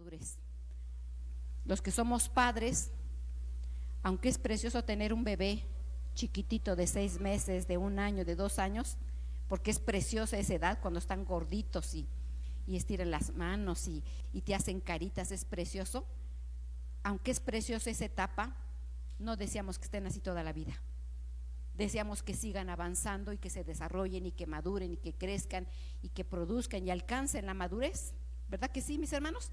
madurez. Los que somos padres, aunque es precioso tener un bebé chiquitito de 6 meses, de 1 año, de 2 años, porque es preciosa esa edad cuando están gorditos y estiran las manos y te hacen caritas, es precioso. Aunque es preciosa esa etapa, no deseamos que estén así toda la vida. Deseamos que sigan avanzando y que se desarrollen y que maduren y que crezcan y que produzcan y alcancen la madurez. ¿Verdad que sí, mis hermanos?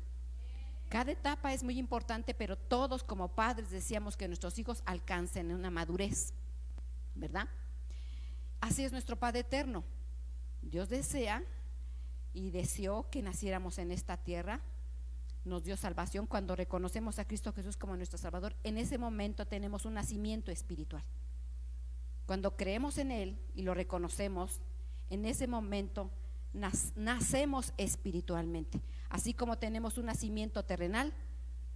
Cada etapa es muy importante, pero todos como padres deseamos que nuestros hijos alcancen una madurez, ¿verdad? Así es nuestro Padre eterno. Dios desea y deseó que naciéramos en esta tierra. Nos dio salvación cuando reconocemos a Cristo Jesús como nuestro Salvador. En ese momento tenemos un nacimiento espiritual. Cuando creemos en Él y lo reconocemos, en ese momento nacemos espiritualmente. Así como tenemos un nacimiento terrenal,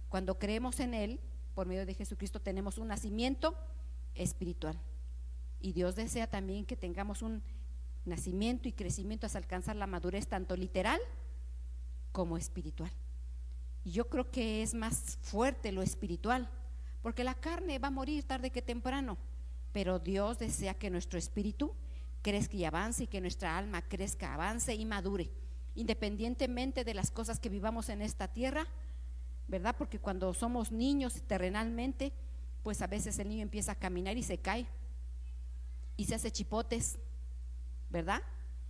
cuando creemos en Él, por medio de Jesucristo, tenemos un nacimiento espiritual. Y Dios desea también que tengamos un nacimiento y crecimiento hasta alcanzar la madurez, tanto literal como espiritual. Y yo creo que es más fuerte lo espiritual, porque la carne va a morir tarde que temprano, pero Dios desea que nuestro espíritu crezca y avance, y que nuestra alma crezca, avance y madure, independientemente de las cosas que vivamos en esta tierra, ¿verdad? Porque cuando somos niños terrenalmente, pues a veces el niño empieza a caminar y se cae y se hace chipotes, ¿verdad?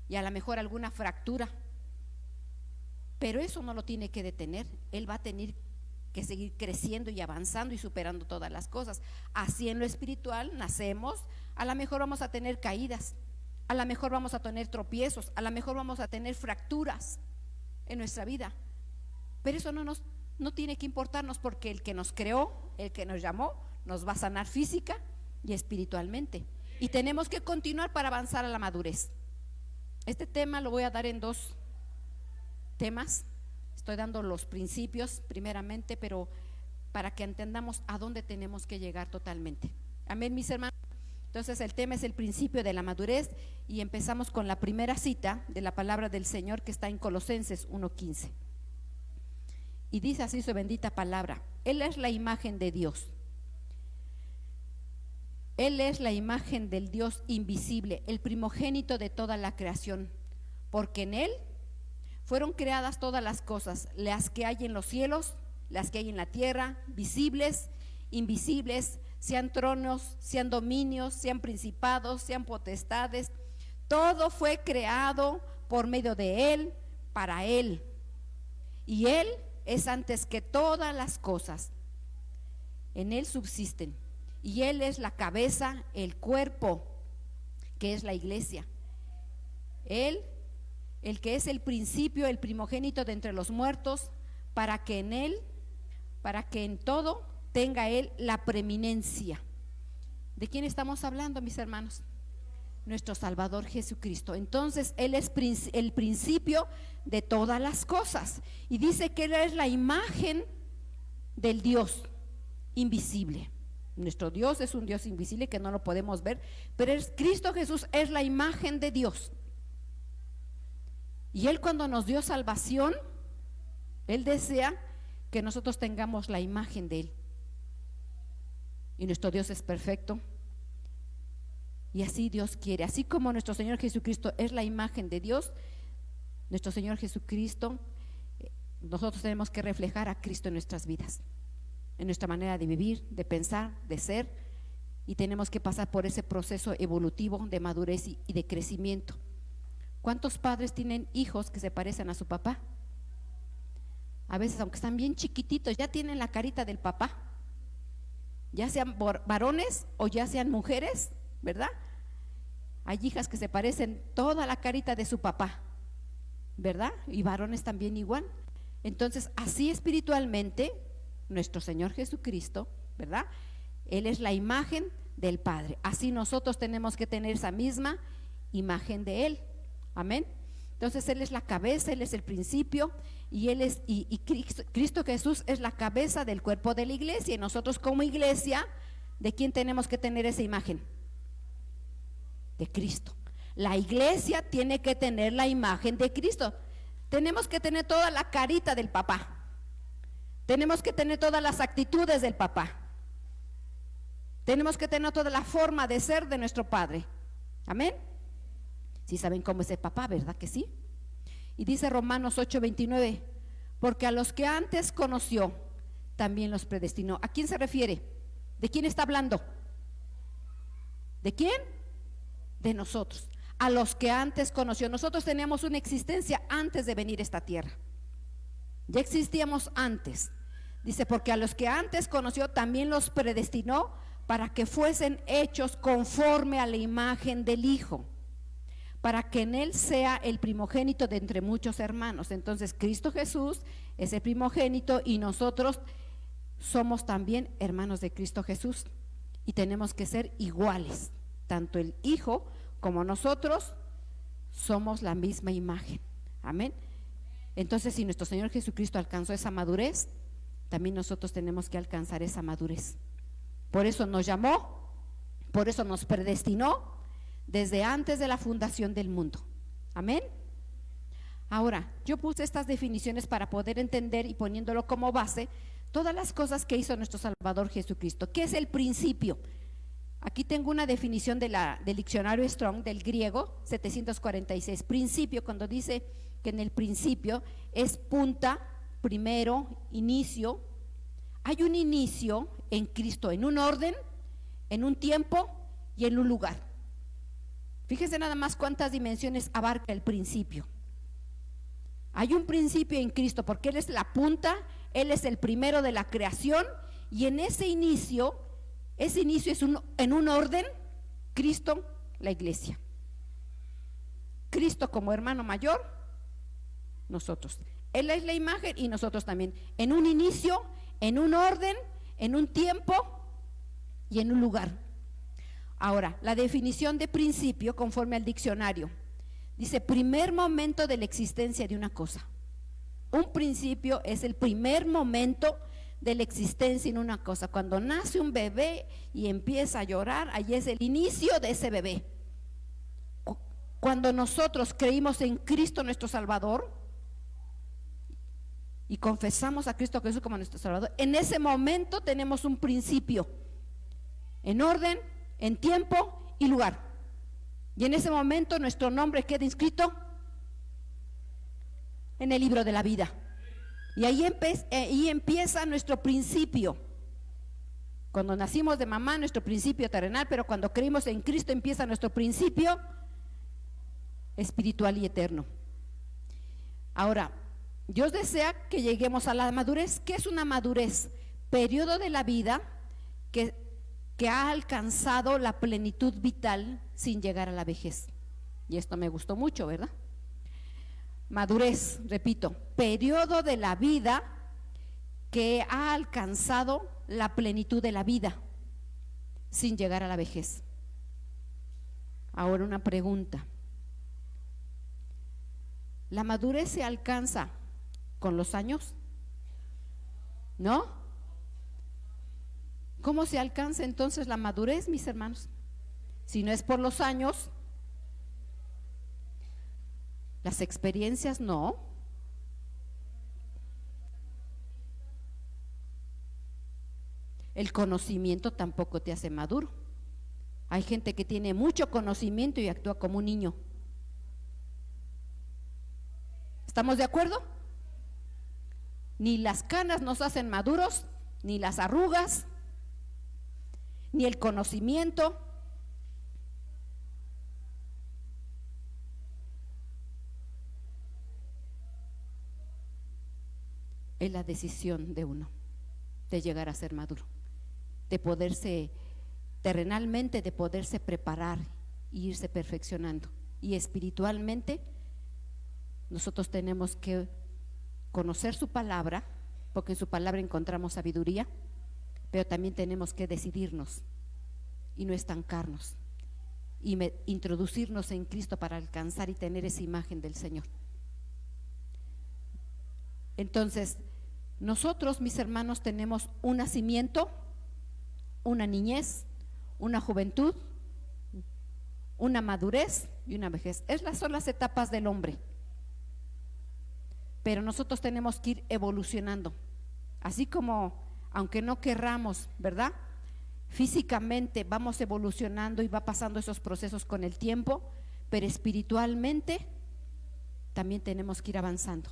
Y a lo mejor alguna fractura, pero eso no lo tiene que detener. Él va a tener que seguir creciendo y avanzando y superando todas las cosas. Así en lo espiritual nacemos, a lo mejor vamos a tener caídas, a lo mejor vamos a tener tropiezos, a lo mejor vamos a tener fracturas en nuestra vida, pero eso no tiene que importarnos, porque el que nos creó, el que nos llamó, nos va a sanar física y espiritualmente, y tenemos que continuar para avanzar a la madurez. Este tema lo voy a dar en 2 temas. Estoy dando los principios primeramente, pero para que entendamos a dónde tenemos que llegar totalmente. Amén, mis hermanos. Entonces el tema es el principio de la madurez, y empezamos con la primera cita de la palabra del Señor, que está en Colosenses 1:15. Y dice así su bendita palabra: Él es la imagen de Dios. Él es la imagen del Dios invisible, el primogénito de toda la creación, porque en Él fueron creadas todas las cosas, las que hay en los cielos, las que hay en la tierra, visibles, invisibles, sean tronos, sean dominios, sean principados, sean potestades. Todo fue creado por medio de Él, para Él. Y Él es antes que todas las cosas. En Él subsisten. Y Él es la cabeza, el cuerpo, que es la iglesia. Él, el que es el principio, el primogénito de entre los muertos, para que en todo tenga Él la preeminencia. ¿De quién estamos hablando, mis hermanos? Nuestro Salvador Jesucristo. Entonces Él es el principio de todas las cosas, y dice que Él es la imagen del Dios invisible. Nuestro Dios es un Dios invisible que no lo podemos ver, pero Cristo Jesús es la imagen de Dios. Y Él, cuando nos dio salvación, Él desea que nosotros tengamos la imagen de Él. Y nuestro Dios es perfecto, y así Dios quiere. Así como nuestro Señor Jesucristo es la imagen de Dios, nuestro Señor Jesucristo, nosotros tenemos que reflejar a Cristo en nuestras vidas, en nuestra manera de vivir, de pensar, de ser, y tenemos que pasar por ese proceso evolutivo de madurez y de crecimiento. ¿Cuántos padres tienen hijos que se parecen a su papá? A veces, aunque están bien chiquititos, ya tienen la carita del papá, ya sean varones o ya sean mujeres, ¿verdad? Hay hijas que se parecen toda la carita de su papá, ¿verdad? Y varones también igual. Entonces, así espiritualmente, nuestro Señor Jesucristo, ¿verdad? Él es la imagen del Padre. Así nosotros tenemos que tener esa misma imagen de Él. Amén. Entonces Él es la cabeza, Él es el principio, y Él es, y Cristo Jesús es la cabeza del cuerpo de la iglesia. Y nosotros como iglesia, ¿de quién tenemos que tener esa imagen? De Cristo. La iglesia tiene que tener la imagen de Cristo. Tenemos que tener toda la carita del papá, Tenemos que tener todas las actitudes del papá. Tenemos que tener toda la forma de ser de nuestro padre. Amén. Sí saben cómo es el papá, ¿verdad que sí? Y dice Romanos 8:29, porque a los que antes conoció, también los predestinó. ¿A quién se refiere? ¿De quién está hablando? ¿De quién? De nosotros. A los que antes conoció. Nosotros teníamos una existencia antes de venir a esta tierra. Ya existíamos antes. Dice, porque a los que antes conoció, también los predestinó para que fuesen hechos conforme a la imagen del Hijo, para que en él sea el primogénito de entre muchos hermanos. Entonces Cristo Jesús es el primogénito y nosotros somos también hermanos de Cristo Jesús y tenemos que ser iguales. Tanto el Hijo como nosotros somos la misma imagen. Amén. Entonces, si nuestro Señor Jesucristo alcanzó esa madurez, también nosotros tenemos que alcanzar esa madurez. Por eso nos llamó, por eso nos predestinó desde antes de la fundación del mundo. Amén. Ahora, yo puse estas definiciones para poder entender y poniéndolo como base todas las cosas que hizo nuestro Salvador Jesucristo. ¿Qué es el principio? Aquí tengo una definición del diccionario Strong del griego 746. Principio, cuando dice que en el principio es punta, primero, inicio. Hay un inicio en Cristo, en un orden, en un tiempo y en un lugar. Fíjense nada más cuántas dimensiones abarca el principio. Hay un principio en Cristo porque Él es la punta, Él es el primero de la creación y en ese inicio es en un orden, Cristo, la iglesia. Cristo como hermano mayor, nosotros. Él es la imagen y nosotros también. En un inicio, en un orden, en un tiempo y en un lugar. Ahora, la definición de principio conforme al diccionario dice primer momento de la existencia de una cosa. Un principio es el primer momento de la existencia en una cosa. Cuando nace un bebé y empieza a llorar, ahí es el inicio de ese bebé. Cuando nosotros creímos en Cristo nuestro Salvador y confesamos a Cristo Jesús como nuestro Salvador, en ese momento tenemos un principio en orden, en tiempo y lugar. Y en ese momento nuestro nombre queda inscrito en el libro de la vida. Y ahí empieza nuestro principio. Cuando nacimos de mamá, nuestro principio terrenal, pero cuando creímos en Cristo empieza nuestro principio espiritual y eterno. Ahora, Dios desea que lleguemos a la madurez. ¿Qué es una madurez? Periodo de la vida que ha alcanzado la plenitud vital sin llegar a la vejez. Y esto me gustó mucho, ¿verdad? Madurez, repito, periodo de la vida que ha alcanzado la plenitud de la vida sin llegar a la vejez. Ahora una pregunta. ¿La madurez se alcanza con los años? ¿No? ¿Cómo se alcanza entonces la madurez, mis hermanos? Si no es por los años, las experiencias no. El conocimiento tampoco te hace maduro. Hay gente que tiene mucho conocimiento y actúa como un niño. ¿Estamos de acuerdo? Ni las canas nos hacen maduros, ni las arrugas, ni el conocimiento. Es la decisión de uno de llegar a ser maduro, de poderse terrenalmente, de poderse preparar e irse perfeccionando. Y espiritualmente nosotros tenemos que conocer su palabra, porque en su palabra encontramos sabiduría, pero también tenemos que decidirnos y no estancarnos y introducirnos en Cristo para alcanzar y tener esa imagen del Señor. Entonces, nosotros, mis hermanos, tenemos un nacimiento, una niñez, una juventud, una madurez y una vejez. Esas son las etapas del hombre. Pero nosotros tenemos que ir evolucionando Así como, aunque no querramos, ¿verdad? Físicamente vamos evolucionando y va pasando esos procesos con el tiempo, pero espiritualmente también tenemos que ir avanzando.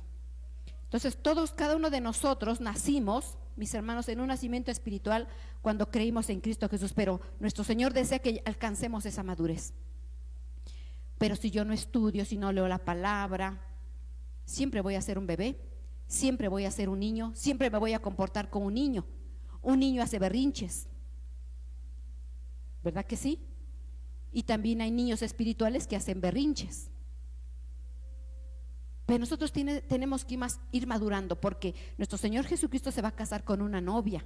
Entonces todos, cada uno de nosotros nacimos, mis hermanos, en un nacimiento espiritual cuando creímos en Cristo Jesús, pero nuestro Señor desea que alcancemos esa madurez. Pero si yo no estudio, si no leo la palabra, siempre voy a ser un bebé, siempre voy a ser un niño, siempre me voy a comportar como un niño. Un niño hace berrinches, ¿verdad que sí? Y también hay niños espirituales que hacen berrinches. Pero nosotros tenemos que ir madurando, porque nuestro Señor Jesucristo se va a casar con una novia.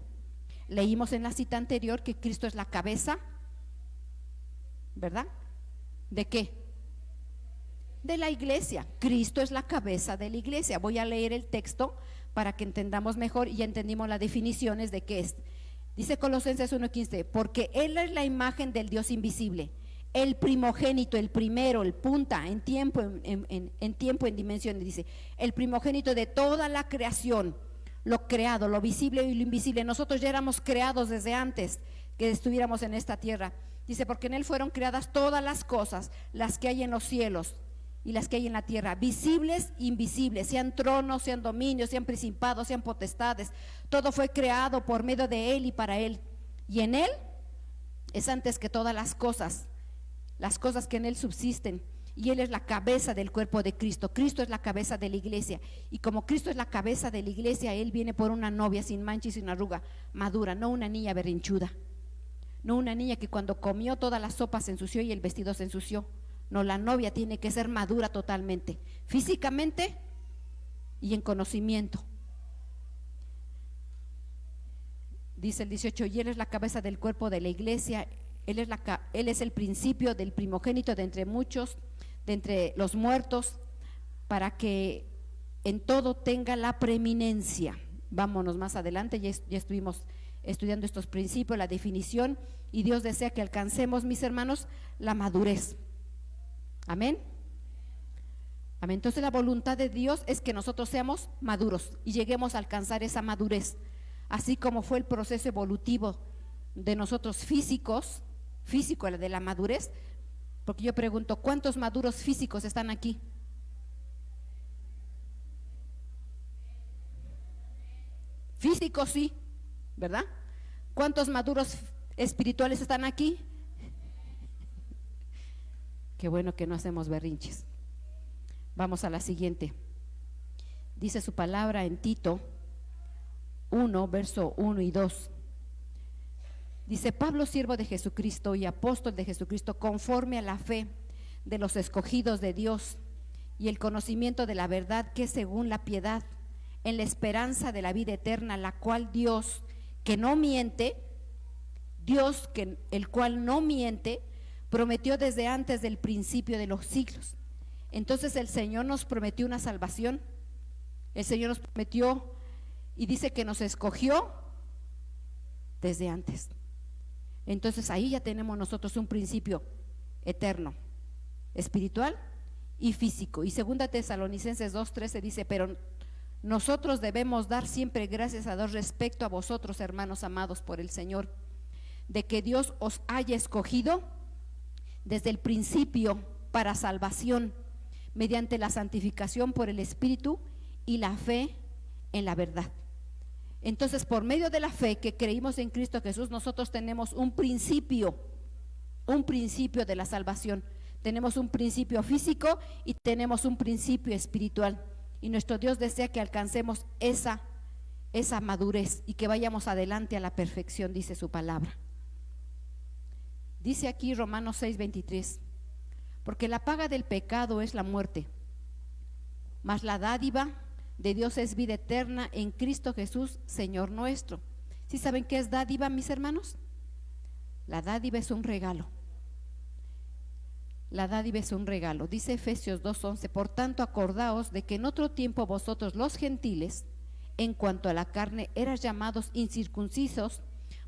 Leímos en la cita anterior que Cristo es la cabeza, ¿verdad? ¿De qué? De la iglesia. Cristo es la cabeza de la iglesia. Voy a leer el texto para que entendamos mejor, y ya entendimos las definiciones de qué es. Dice Colosenses 1:15, porque Él es la imagen del Dios invisible, el primogénito, el primero, el punta en tiempo, en dimensiones, dice, el primogénito de toda la creación, lo creado, lo visible y lo invisible. Nosotros ya éramos creados desde antes que estuviéramos en esta tierra. Dice, porque en Él fueron creadas todas las cosas, las que hay en los cielos y las que hay en la tierra, visibles e invisibles, sean tronos, sean dominios, sean principados, sean potestades. Todo fue creado por medio de Él y para Él. Y en Él es antes que todas las cosas que en Él subsisten. Y Él es la cabeza del cuerpo de Cristo. Cristo es la cabeza de la iglesia. Y como Cristo es la cabeza de la iglesia, Él viene por una novia sin mancha y sin arruga, madura, no una niña berrinchuda, no una niña que cuando comió toda la sopa se ensució y el vestido se ensució. No, la novia tiene que ser madura totalmente, físicamente y en conocimiento. Dice el 18, y Él es la cabeza del cuerpo de la iglesia. Él es el principio del primogénito de entre muchos, de entre los muertos, para que en todo tenga la preeminencia. Vámonos más adelante, ya estuvimos estudiando estos principios, la definición, y Dios desea que alcancemos, mis hermanos, la madurez. Amén. Amén. Entonces la voluntad de Dios es que nosotros seamos maduros y lleguemos a alcanzar esa madurez, así como fue el proceso evolutivo de nosotros físico de la madurez. Porque yo pregunto, ¿cuántos maduros físicos están aquí? Físicos sí, ¿verdad? ¿Cuántos maduros espirituales están aquí? Qué bueno que no hacemos berrinches. Vamos a la siguiente. Dice su palabra en Tito 1, verso 1 y 2. Dice, Pablo, siervo de Jesucristo y apóstol de Jesucristo, conforme a la fe de los escogidos de Dios y el conocimiento de la verdad, que es según la piedad, en la esperanza de la vida eterna, la cual Dios, que no miente, el cual no miente, prometió desde antes del principio de los siglos. Entonces el Señor nos prometió una salvación. El Señor nos prometió y dice que nos escogió desde antes. Entonces ahí ya tenemos nosotros un principio eterno, espiritual y físico. Y 2 Tesalonicenses 2:13 dice, pero nosotros debemos dar siempre gracias a Dios respecto a vosotros, hermanos amados por el Señor, de que Dios os haya escogido desde el principio para salvación, mediante la santificación por el Espíritu y la fe en la verdad. Entonces, por medio de la fe que creímos en Cristo Jesús, nosotros tenemos un principio de la salvación. Tenemos un principio físico y tenemos un principio espiritual. Y nuestro Dios desea que alcancemos esa madurez y que vayamos adelante a la perfección, dice su palabra. Dice aquí Romanos 6:23, porque la paga del pecado es la muerte, mas la dádiva de Dios es vida eterna en Cristo Jesús, Señor nuestro. ¿Sí saben qué es dádiva, mis hermanos? La dádiva es un regalo. La dádiva es un regalo. Dice Efesios 2:11, por tanto acordaos de que en otro tiempo vosotros los gentiles, en cuanto a la carne, eras llamados incircuncisos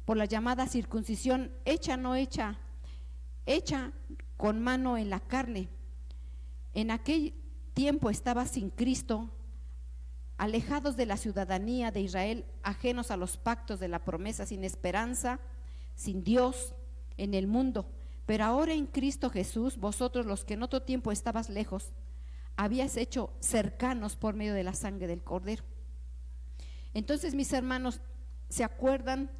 por la llamada circuncisión hecha, no hecha, hecha con mano en la carne. En aquel tiempo estaba sin Cristo, alejados de la ciudadanía de Israel, ajenos a los pactos de la promesa, sin esperanza, sin Dios en el mundo. Pero ahora en Cristo Jesús, vosotros los que en otro tiempo estabas lejos, habías hecho cercanos por medio de la sangre del Cordero. Entonces, mis hermanos, ¿se acuerdan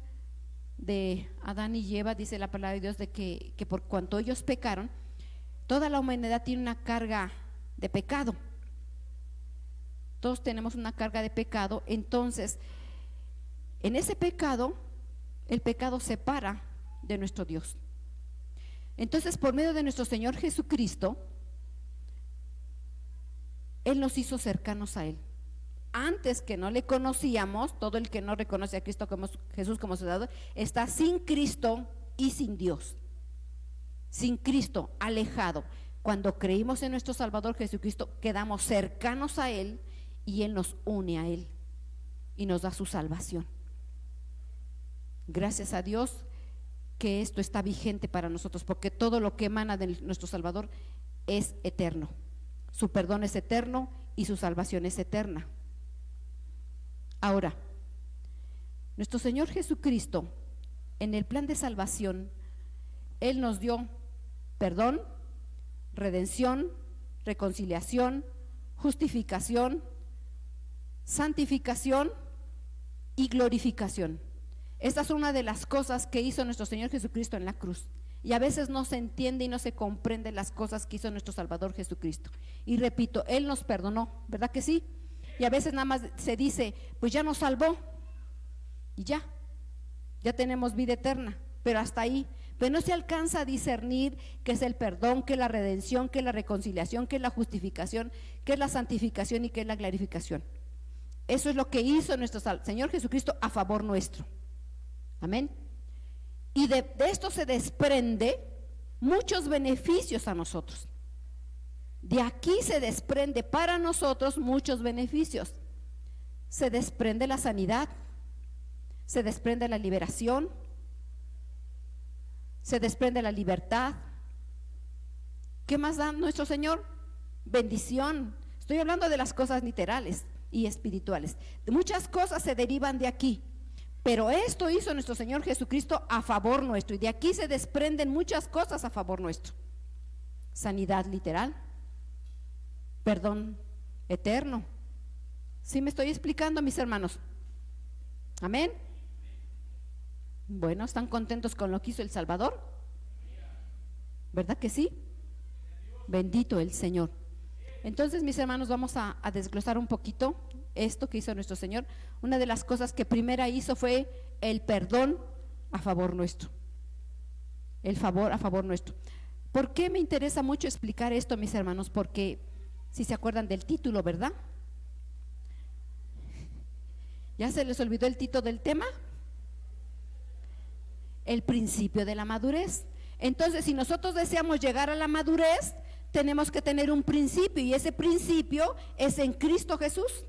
de Adán y Eva? Dice la palabra de Dios de que por cuanto ellos pecaron, toda la humanidad tiene una carga de pecado. Todos tenemos una carga de pecado. Entonces, en ese pecado, el pecado separa de nuestro Dios. Entonces, por medio de nuestro Señor Jesucristo, Él nos hizo cercanos a Él. Antes que no le conocíamos, todo el que no reconoce a Cristo como Jesús como Salvador, está sin Cristo y sin Dios. Sin Cristo, alejado. Cuando creímos en nuestro Salvador Jesucristo, quedamos cercanos a Él y Él nos une a Él y nos da su salvación. Gracias a Dios que esto está vigente para nosotros, porque todo lo que emana de nuestro Salvador es eterno. Su perdón es eterno y su salvación es eterna. Ahora, nuestro Señor Jesucristo, en el plan de salvación, Él nos dio perdón, redención, reconciliación, justificación, santificación y glorificación. Esta es una de las cosas que hizo nuestro Señor Jesucristo en la cruz. Y a veces no se entiende y no se comprende las cosas que hizo nuestro Salvador Jesucristo. Y repito, Él nos perdonó, ¿verdad que sí? Y a veces nada más se dice, pues ya nos salvó y ya tenemos vida eterna, pero hasta ahí. Pero no se alcanza a discernir qué es el perdón, qué es la redención, qué es la reconciliación, qué es la justificación, qué es la santificación y qué es la glorificación. Eso es lo que hizo nuestro Señor Jesucristo a favor nuestro. Amén. Y de esto se desprende muchos beneficios a nosotros. De aquí se desprende para nosotros muchos beneficios. Se desprende la sanidad, se desprende la liberación, se desprende la libertad. ¿Qué más da nuestro Señor? Bendición. Estoy hablando de las cosas literales y espirituales. Muchas cosas se derivan de aquí. Pero esto hizo nuestro Señor Jesucristo a favor nuestro, y de aquí se desprenden muchas cosas a favor nuestro. Sanidad literal, perdón eterno. ¿Sí me estoy explicando, mis hermanos? Amén. Bueno, ¿están contentos con lo que hizo el Salvador? ¿Verdad que sí? Bendito el Señor. Entonces, mis hermanos, vamos a desglosar un poquito esto que hizo nuestro Señor. Una de las cosas que primera hizo fue el perdón a favor nuestro. El favor a favor nuestro. ¿Por qué me interesa mucho explicar esto, mis hermanos? Porque si se acuerdan del título, ¿verdad? ¿Ya se les olvidó el título del tema? El principio de la madurez. Entonces, si nosotros deseamos llegar a la madurez, tenemos que tener un principio, y ese principio es en Cristo Jesús.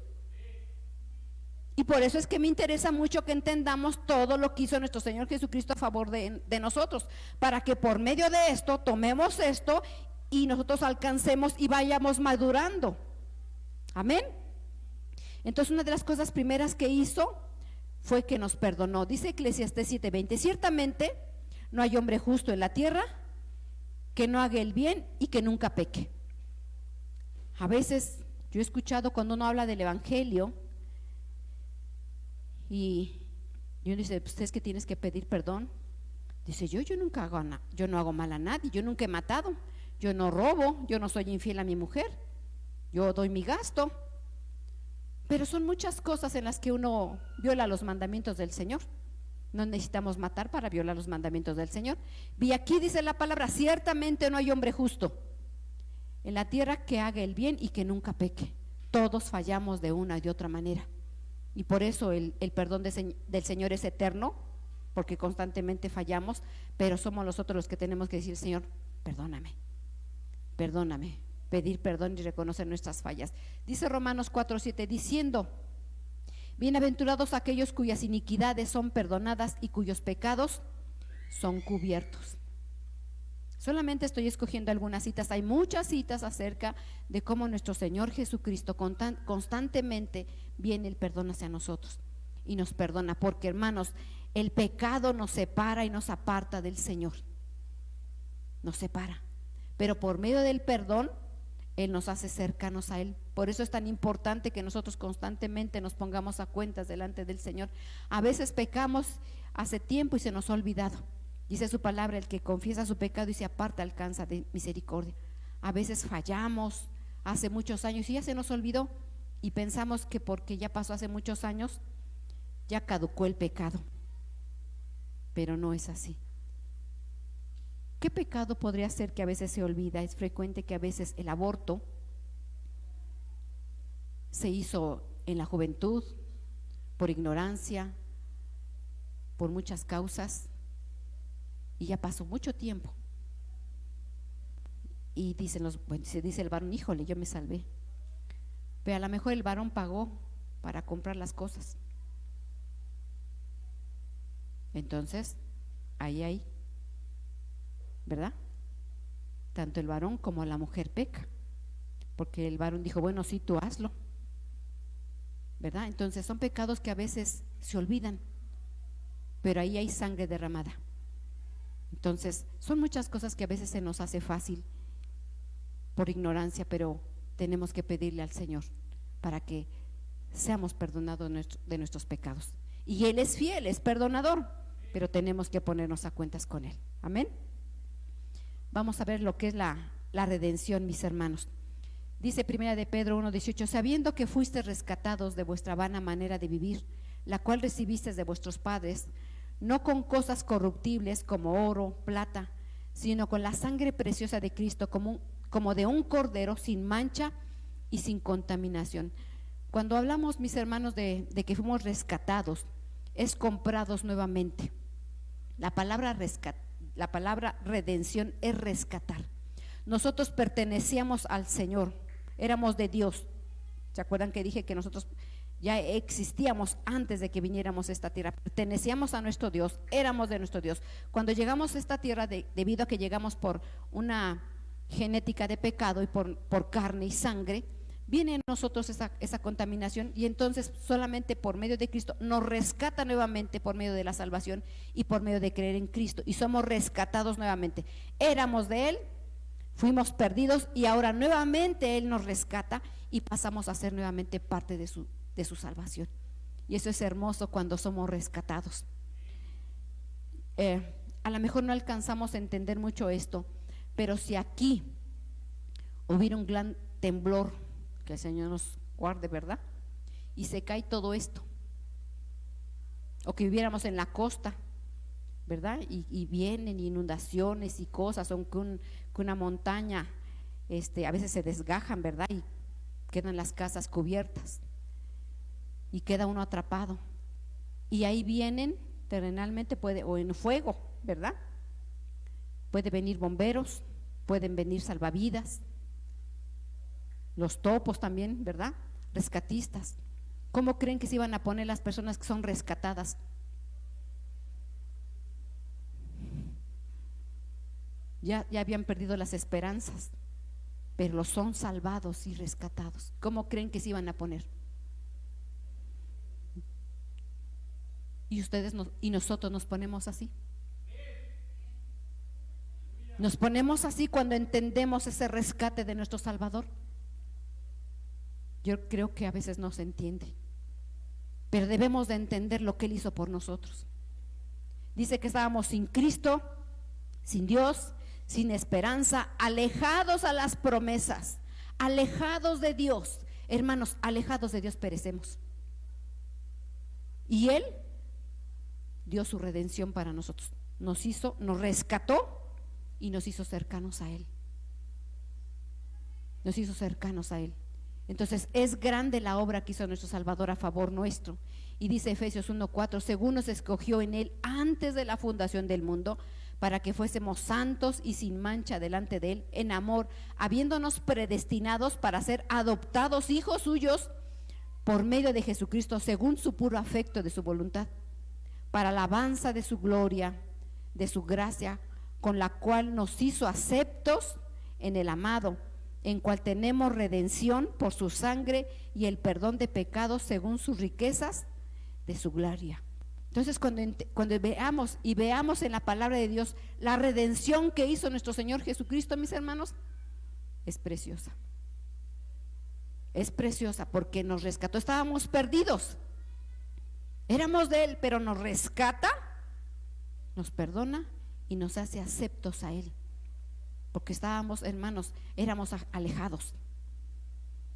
Y por eso es que me interesa mucho que entendamos todo lo que hizo nuestro Señor Jesucristo a favor de nosotros, para que por medio de esto tomemos esto y nosotros alcancemos y vayamos madurando. Amén. Entonces, una de las cosas primeras que hizo fue que nos perdonó. Dice Eclesiastés 7:20: ciertamente no hay hombre justo en la tierra que no haga el bien y que nunca peque. A veces yo he escuchado cuando uno habla del evangelio y uno dice, pues es que tienes que pedir perdón. Dice, yo nunca hago nada, yo no hago mal a nadie, yo nunca he matado, yo no robo, yo no soy infiel a mi mujer, yo doy mi gasto. Pero son muchas cosas en las que uno viola los mandamientos del Señor. No necesitamos matar para violar los mandamientos del Señor. Y aquí dice la palabra, ciertamente no hay hombre justo en la tierra que haga el bien y que nunca peque. Todos fallamos de una y de otra manera. Y por eso el perdón del Señor es eterno, porque constantemente fallamos, pero somos nosotros los que tenemos que decir, Señor, perdóname, perdóname, pedir perdón y reconocer nuestras fallas. Dice Romanos 4:7, diciendo, bienaventurados aquellos cuyas iniquidades son perdonadas y cuyos pecados son cubiertos. Solamente estoy escogiendo algunas citas, hay muchas citas acerca de cómo nuestro Señor Jesucristo constantemente viene el perdón hacia nosotros y nos perdona, porque hermanos, el pecado nos separa y nos aparta del Señor, nos separa, pero por medio del perdón Él nos hace cercanos a Él. Por eso es tan importante que nosotros constantemente nos pongamos a cuentas delante del Señor. A veces pecamos hace tiempo y se nos ha olvidado. Dice su palabra, el que confiesa su pecado y se aparta alcanza de misericordia. A veces fallamos hace muchos años y ya se nos olvidó, y pensamos que porque ya pasó hace muchos años ya caducó el pecado, pero no es así. ¿Qué pecado podría ser que a veces se olvida? Es frecuente que a veces el aborto se hizo en la juventud, por ignorancia, por muchas causas, y ya pasó mucho tiempo. Y se dice el varón, híjole, yo me salvé. Pero a lo mejor el varón pagó para comprar las cosas. Entonces, ahí, ¿verdad? Tanto el varón como la mujer peca, porque el varón dijo, bueno, sí, tú hazlo, ¿verdad? Entonces son pecados que a veces se olvidan, pero ahí hay sangre derramada. Entonces son muchas cosas que a veces se nos hace fácil por ignorancia, pero tenemos que pedirle al Señor para que seamos perdonados de nuestros pecados. Y Él es fiel, es perdonador, pero tenemos que ponernos a cuentas con Él. Amén. Vamos a ver lo que es la redención, mis hermanos. Dice primera de Pedro 1:18, sabiendo que fuiste rescatados de vuestra vana manera de vivir, la cual recibisteis de vuestros padres, no con cosas corruptibles como oro, plata, sino con la sangre preciosa de Cristo, como de un cordero sin mancha y sin contaminación. Cuando hablamos, mis hermanos, de que fuimos rescatados, es comprados nuevamente. La palabra redención es rescatar. Nosotros pertenecíamos al Señor, éramos de Dios. ¿Se acuerdan que dije que nosotros ya existíamos antes de que viniéramos a esta tierra? Pertenecíamos a nuestro Dios, éramos de nuestro Dios. Cuando llegamos a esta tierra, debido a que llegamos por una genética de pecado y por carne y sangre, viene en nosotros esa contaminación, y entonces solamente por medio de Cristo nos rescata nuevamente, por medio de la salvación y por medio de creer en Cristo, y somos rescatados nuevamente. Éramos de Él, fuimos perdidos, y ahora nuevamente Él nos rescata y pasamos a ser nuevamente parte de su salvación. Y eso es hermoso cuando somos rescatados. A lo mejor no alcanzamos a entender mucho esto, pero si aquí hubiera un gran temblor, que el Señor nos guarde, ¿verdad? Y se cae todo esto, o que viviéramos en la costa, ¿verdad? Y vienen inundaciones y cosas, aunque una montaña a veces se desgajan, ¿verdad? Y quedan las casas cubiertas y queda uno atrapado, y ahí vienen terrenalmente, o en fuego, ¿verdad? Puede venir bomberos, pueden venir salvavidas, los topos también, ¿verdad? Rescatistas. ¿Cómo creen que se iban a poner las personas que son rescatadas? Ya habían perdido las esperanzas, pero son salvados y rescatados. ¿Cómo creen que se iban a poner? Y ustedes y nosotros nos ponemos así. Nos ponemos así cuando entendemos ese rescate de nuestro Salvador. Yo creo que a veces no se entiende, pero debemos de entender lo que Él hizo por nosotros. Dice que estábamos sin Cristo, sin Dios, sin esperanza, alejados a las promesas, alejados de Dios. Hermanos, alejados de Dios perecemos. Y Él dio su redención para nosotros, nos rescató y nos hizo cercanos a Él. Nos hizo cercanos a Él. Entonces es grande la obra que hizo nuestro Salvador a favor nuestro. Y dice Efesios 1:4, según nos escogió en Él antes de la fundación del mundo, para que fuésemos santos y sin mancha delante de Él, en amor, habiéndonos predestinados para ser adoptados hijos suyos por medio de Jesucristo, según su puro afecto de su voluntad, para alabanza de su gloria, de su gracia, con la cual nos hizo aceptos en el amado, en cual tenemos redención por su sangre y el perdón de pecados según sus riquezas de su gloria. Entonces cuando veamos en la palabra de Dios la redención que hizo nuestro Señor Jesucristo, mis hermanos, es preciosa. Es preciosa porque nos rescató. Estábamos perdidos, éramos de Él, pero nos rescata, nos perdona y nos hace aceptos a Él, porque estábamos, hermanos, éramos alejados.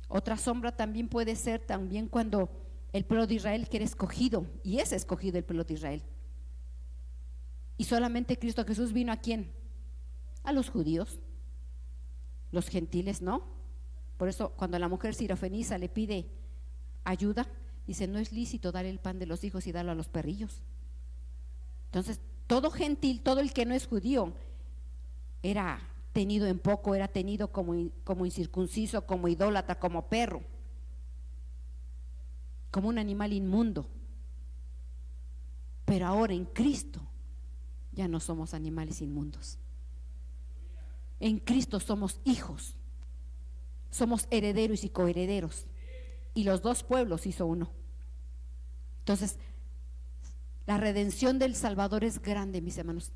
Otra sombra también puede ser también cuando el pueblo de Israel, que era escogido, y es escogido el pueblo de Israel, y solamente Cristo Jesús vino ¿a quién? A los judíos. Los gentiles no. Por eso cuando la mujer sirofenisa le pide ayuda, dice: no es lícito dar el pan de los hijos y darlo a los perrillos. Entonces todo gentil, todo el que no es judío, era tenido en poco, era tenido como incircunciso, como idólatra, como perro, como un animal inmundo. Pero ahora en Cristo ya no somos animales inmundos. En Cristo somos hijos, somos herederos y coherederos, y los dos pueblos hizo uno. Entonces la redención del Salvador es grande, mis hermanos,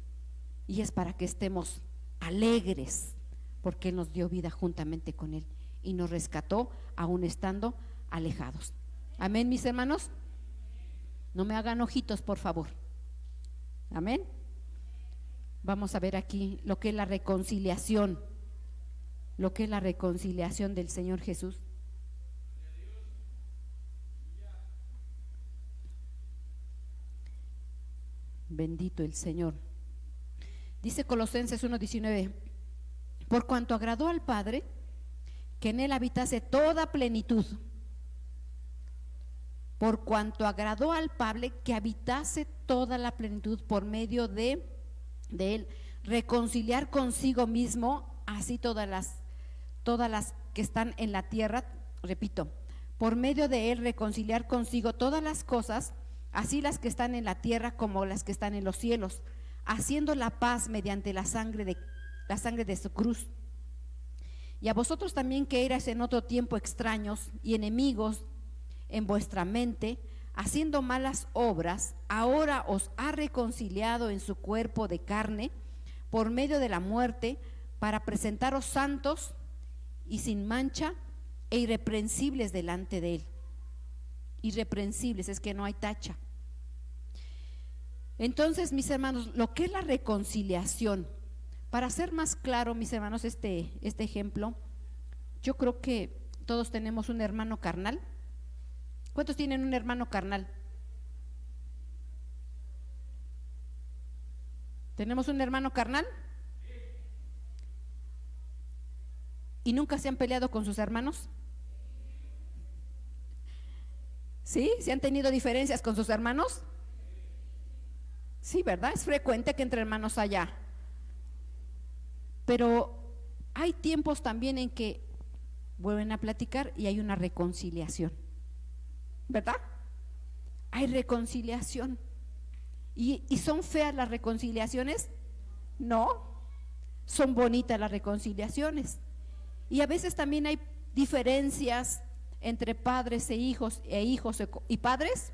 y es para que estemos alegres, porque Él nos dio vida juntamente con Él y nos rescató aún estando alejados. Amén, mis hermanos. No me hagan ojitos, por favor. Amén. Vamos a ver aquí lo que es la reconciliación, lo que es la reconciliación del Señor Jesús. Bendito el Señor. Dice Colosenses 1:19: por cuanto agradó al Padre que en Él habitase toda plenitud. Por cuanto agradó al Padre que habitase toda la plenitud por medio de Él, reconciliar consigo mismo así todas las que están en la tierra, repito, por medio de Él reconciliar consigo todas las cosas, así las que están en la tierra como las que están en los cielos, haciendo la paz mediante la sangre de su cruz. Y a vosotros también, que erais en otro tiempo extraños y enemigos en vuestra mente, haciendo malas obras, ahora os ha reconciliado en su cuerpo de carne por medio de la muerte, para presentaros santos y sin mancha e irreprensibles delante de Él. Irreprensibles es que no hay tacha. Entonces, mis hermanos, lo que es la reconciliación, para ser más claro, mis hermanos, este ejemplo, yo creo que todos tenemos un hermano carnal. ¿Cuántos tienen un hermano carnal? ¿Tenemos un hermano carnal? ¿Y nunca se han peleado con sus hermanos? ¿Sí? ¿Se han tenido diferencias con sus hermanos? Sí, ¿verdad? Es frecuente que entre hermanos haya. Pero hay tiempos también en que vuelven a platicar y hay una reconciliación, ¿verdad? Hay reconciliación. ¿Y son feas las reconciliaciones? No, son bonitas las reconciliaciones. Y a veces también hay diferencias entre padres e hijos y padres.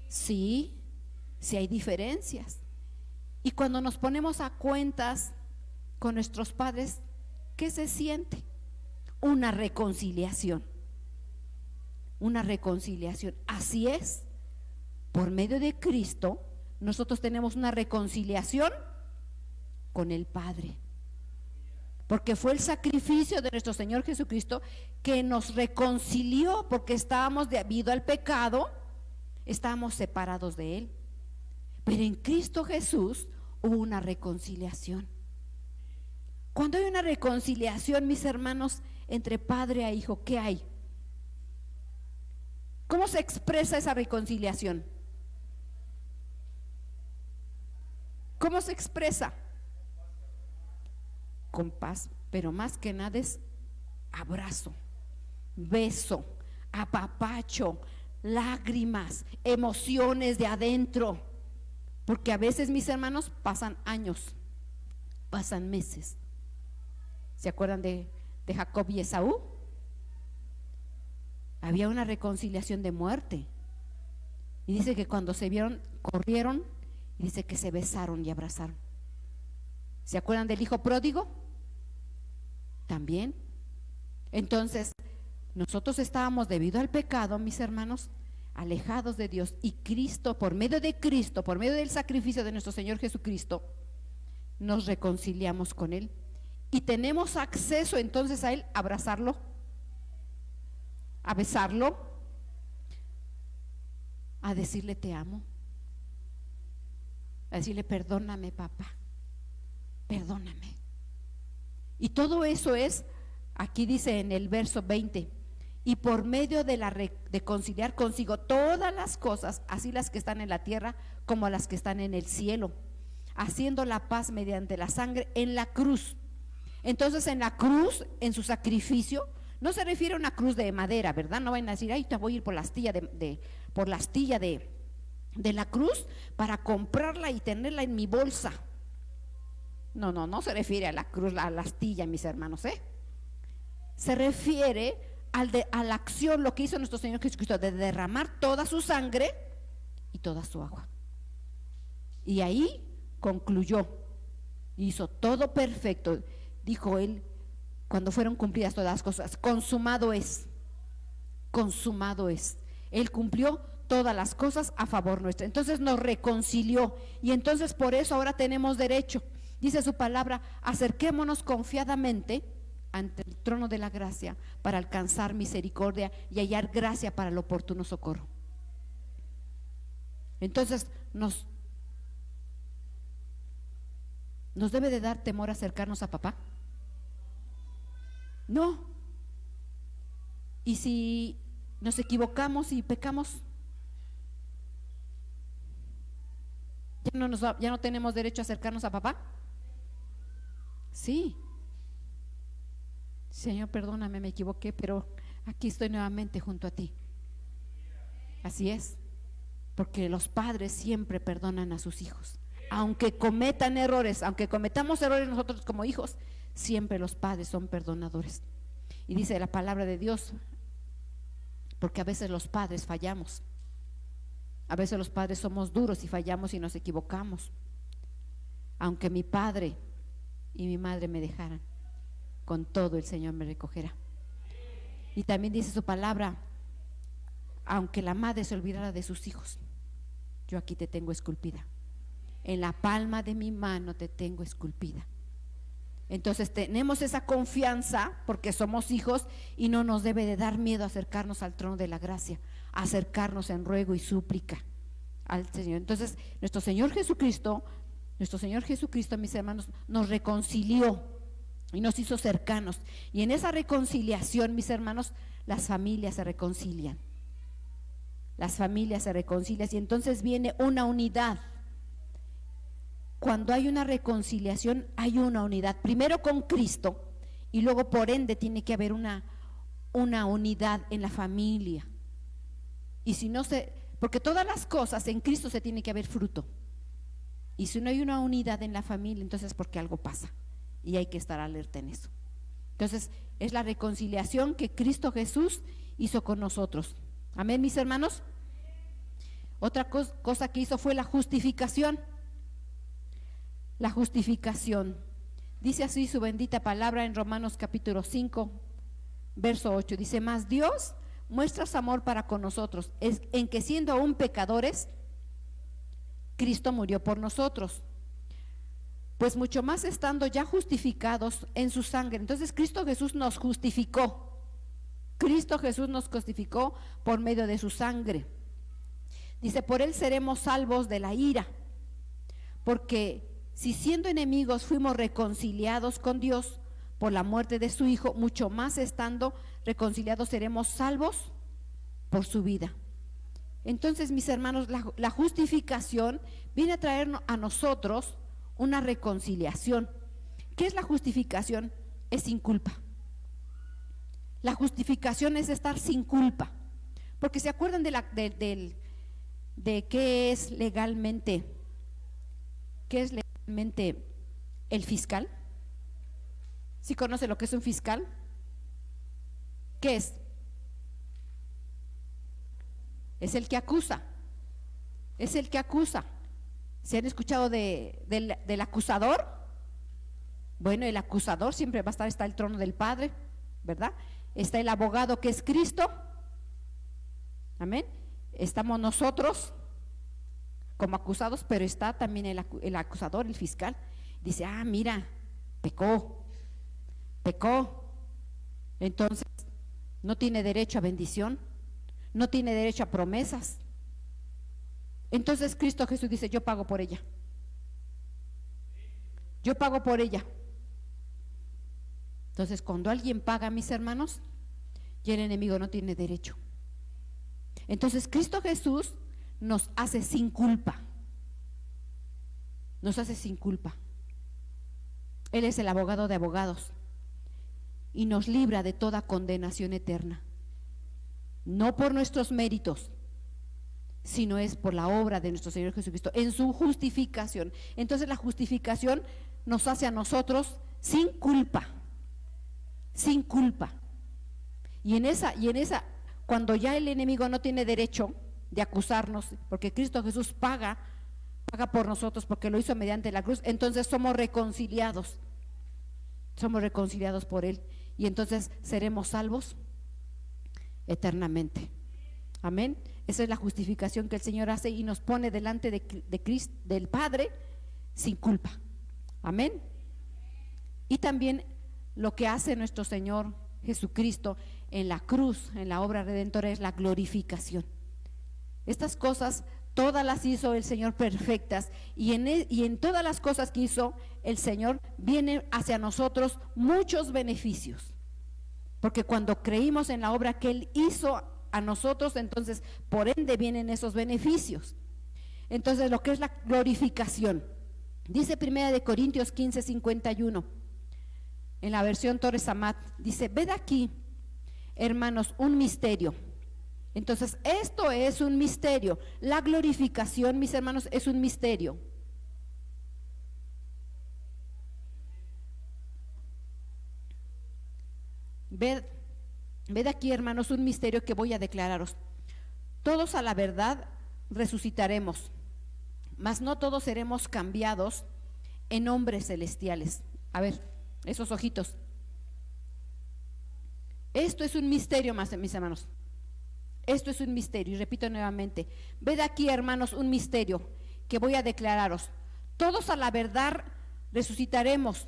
Sí, sí hay diferencias. Y cuando nos ponemos a cuentas con nuestros padres, ¿qué se siente? Una reconciliación. Una reconciliación. Así es. Por medio de Cristo, nosotros tenemos una reconciliación con el Padre. Porque fue el sacrificio de nuestro Señor Jesucristo que nos reconcilió, porque estábamos, debido al pecado, estábamos separados de Él. Pero en Cristo Jesús hubo una reconciliación. Cuando hay una reconciliación, mis hermanos, entre padre e hijo, ¿qué hay? ¿Cómo se expresa esa reconciliación? ¿Cómo se expresa? Con paz, pero más que nada es abrazo, beso, apapacho, lágrimas, emociones de adentro. Porque a veces, mis hermanos, pasan años, pasan meses. ¿Se acuerdan de de Jacob y Esaú, había una reconciliación de muerte. Y dice que cuando se vieron, corrieron, y dice que se besaron y abrazaron. ¿Se acuerdan del hijo pródigo? También. Entonces, nosotros estábamos, debido al pecado, mis hermanos, alejados de Dios, y Cristo, por medio de Cristo, por medio del sacrificio de nuestro Señor Jesucristo, nos reconciliamos con Él y tenemos acceso entonces a Él, a abrazarlo, a besarlo, a decirle te amo, a decirle perdóname papá, perdóname. Y todo eso es, aquí dice en el verso 20, y por medio de conciliar consigo todas las cosas, así las que están en la tierra como las que están en el cielo, haciendo la paz mediante la sangre en la cruz. Entonces en la cruz, en su sacrificio, no se refiere a una cruz de madera, ¿verdad? No vayan a decir, ay, te voy a ir por la astilla de la cruz para comprarla y tenerla en mi bolsa. No se refiere a la cruz, a la astilla, mis hermanos, se refiere a la acción, lo que hizo nuestro Señor Jesucristo, de derramar toda su sangre y toda su agua. Y ahí concluyó, hizo todo perfecto, dijo Él, cuando fueron cumplidas todas las cosas, consumado es, consumado es. Él cumplió todas las cosas a favor nuestro. Entonces nos reconcilió y entonces por eso ahora tenemos derecho. Dice su palabra, acerquémonos confiadamente ante el trono de la gracia para alcanzar misericordia y hallar gracia para el oportuno socorro. Entonces nos debe de dar temor acercarnos a papá. No. Y si nos equivocamos y pecamos, ya no tenemos derecho a acercarnos a papá. Sí. Señor, perdóname, me equivoqué, pero aquí estoy nuevamente junto a ti. Así es, porque los padres siempre perdonan a sus hijos, aunque cometan errores, aunque cometamos errores nosotros como hijos, siempre los padres son perdonadores. Y dice la palabra de Dios, porque a veces los padres fallamos, a veces los padres somos duros y fallamos y nos equivocamos. Aunque mi padre y mi madre me dejaran, con todo el Señor me recogerá. Y también dice su palabra, aunque la madre se olvidara de sus hijos, yo aquí te tengo esculpida, en la palma de mi mano te tengo esculpida. Entonces tenemos esa confianza porque somos hijos y no nos debe de dar miedo acercarnos al trono de la gracia, acercarnos en ruego y súplica al Señor. Entonces nuestro Señor Jesucristo, mis hermanos, nos reconcilió y nos hizo cercanos, y en esa reconciliación, mis hermanos, las familias se reconcilian, y entonces viene una unidad. Cuando hay una reconciliación hay una unidad, primero con Cristo y luego por ende tiene que haber una unidad en la familia. Y si no porque todas las cosas en Cristo se tiene que haber fruto, y si no hay una unidad en la familia, entonces porque algo pasa y hay que estar alerta en eso. Entonces es la reconciliación que Cristo Jesús hizo con nosotros. Amén, mis hermanos. Otra cosa que hizo fue la justificación. La justificación, dice así su bendita palabra en Romanos capítulo 5 verso 8, dice: mas Dios muestra su amor para con nosotros, es en que siendo aún pecadores, Cristo murió por nosotros, pues mucho más estando ya justificados en su sangre. Entonces Cristo Jesús nos justificó, por medio de su sangre. Dice: por él seremos salvos de la ira, porque si siendo enemigos fuimos reconciliados con Dios por la muerte de su Hijo, mucho más estando reconciliados seremos salvos por su vida. Entonces, mis hermanos, la justificación viene a traer a nosotros una reconciliación. ¿Qué es la justificación? Es sin culpa. La justificación es estar sin culpa, porque se acuerdan de qué es legalmente el fiscal. ¿Sí conoce lo que es un fiscal? ¿Qué es? Es el que acusa. Es el que acusa. ¿Se han escuchado del acusador? Bueno, el acusador siempre va a estar, está el trono del Padre, ¿verdad? Está el abogado que es Cristo. Amén. Estamos nosotros como acusados, pero está también el acusador, el fiscal. Dice, ah, mira, pecó. Entonces, no tiene derecho a bendición, no tiene derecho a promesas. Entonces Cristo Jesús dice, yo pago por ella. Yo pago por ella. Entonces, cuando alguien paga, mis hermanos, y el enemigo no tiene derecho. Entonces, Cristo Jesús nos hace sin culpa. Nos hace sin culpa. Él es el abogado de abogados y nos libra de toda condenación eterna. No por nuestros méritos, sino es por la obra de nuestro Señor Jesucristo en su justificación. Entonces la justificación nos hace a nosotros sin culpa. Sin culpa. Y en esa, cuando ya el enemigo no tiene derecho de acusarnos, porque Cristo Jesús paga por nosotros, porque lo hizo mediante la cruz, entonces somos reconciliados por Él, y entonces seremos salvos eternamente. Amén. Esa es la justificación que el Señor hace y nos pone delante de Cristo, del Padre, sin culpa. Amén. Y también lo que hace nuestro Señor Jesucristo en la cruz, en la obra redentora, es la glorificación. Estas cosas todas las hizo el Señor perfectas, y en todas las cosas que hizo el Señor vienen hacia nosotros muchos beneficios, porque cuando creímos en la obra que Él hizo a nosotros, entonces por ende vienen esos beneficios. Entonces, lo que es la glorificación, dice 1 Corintios 15:51 en la versión Torres Amat, dice: ved aquí, hermanos, un misterio. Entonces, esto es un misterio. La glorificación, mis hermanos, es un misterio. Ved aquí, hermanos, un misterio que voy a declararos. Todos a la verdad resucitaremos, mas no todos seremos cambiados en hombres celestiales. A ver, esos ojitos. Esto es un misterio, mis hermanos. Esto es un misterio, y repito nuevamente: ved aquí, hermanos, un misterio que voy a declararos. Todos a la verdad resucitaremos,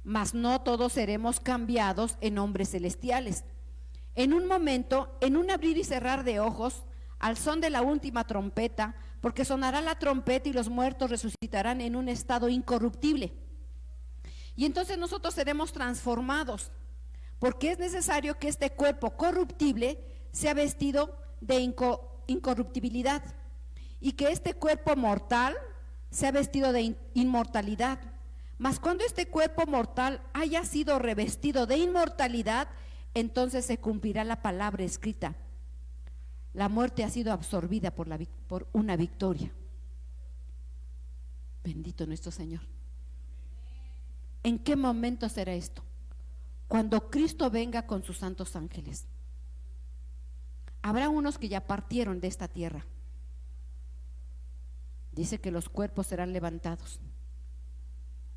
mas no todos seremos cambiados en hombres celestiales. En un momento, en un abrir y cerrar de ojos, al son de la última trompeta, porque sonará la trompeta y los muertos resucitarán en un estado incorruptible. Y entonces nosotros seremos transformados, porque es necesario que este cuerpo corruptible sea vestido de incorruptibilidad, y que este cuerpo mortal sea vestido de inmortalidad. Mas cuando este cuerpo mortal haya sido revestido de inmortalidad, entonces se cumplirá la palabra escrita: la muerte ha sido absorbida por una victoria. Bendito nuestro Señor. ¿En qué momento será esto? Cuando Cristo venga con sus santos ángeles. Habrá unos que ya partieron de esta tierra. Dice que los cuerpos serán levantados,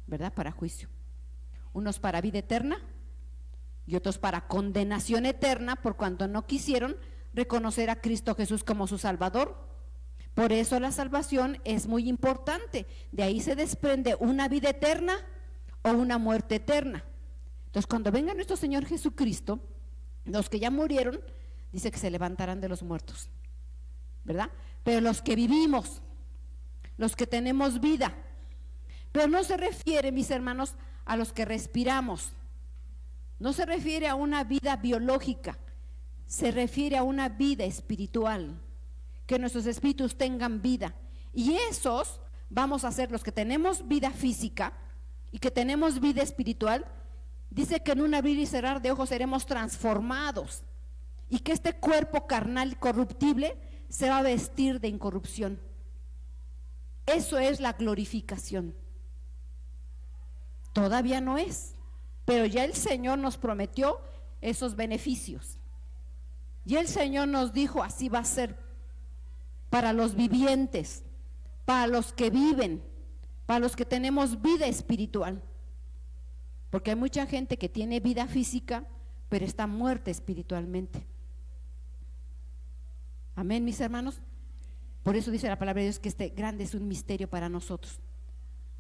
¿verdad? Para juicio. Unos para vida eterna y otros para condenación eterna, por cuanto no quisieron reconocer a Cristo Jesús como su Salvador. Por eso la salvación es muy importante. De ahí se desprende una vida eterna o una muerte eterna. Entonces, cuando venga nuestro Señor Jesucristo, los que ya murieron, dice que se levantarán de los muertos, ¿verdad? Pero los que vivimos, los que tenemos vida, pero no se refiere, mis hermanos, a los que respiramos, no se refiere a una vida biológica, se refiere a una vida espiritual, que nuestros espíritus tengan vida. Y esos vamos a ser los que tenemos vida física y que tenemos vida espiritual. Dice que en un abrir y cerrar de ojos seremos transformados, y que este cuerpo carnal corruptible se va a vestir de incorrupción. Eso es la glorificación. Todavía no es, pero ya el Señor nos prometió esos beneficios. Y el Señor nos dijo, así va a ser para los vivientes, para los que viven, para los que tenemos vida espiritual. Porque hay mucha gente que tiene vida física, pero está muerta espiritualmente. Amén, mis hermanos. Por eso dice la palabra de Dios que este grande es un misterio para nosotros.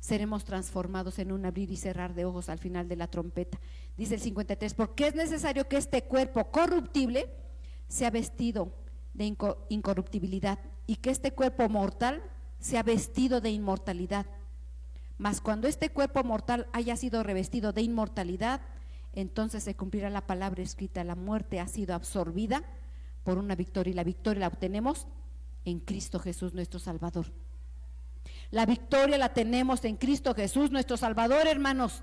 Seremos transformados en un abrir y cerrar de ojos al final de la trompeta. Dice el 53, porque es necesario que este cuerpo corruptible sea vestido de incorruptibilidad y que este cuerpo mortal sea vestido de inmortalidad. Mas cuando este cuerpo mortal haya sido revestido de inmortalidad, entonces se cumplirá la palabra escrita: la muerte ha sido absorbida por una victoria, y la victoria la obtenemos en Cristo Jesús nuestro Salvador. La victoria la tenemos en Cristo Jesús nuestro Salvador, hermanos.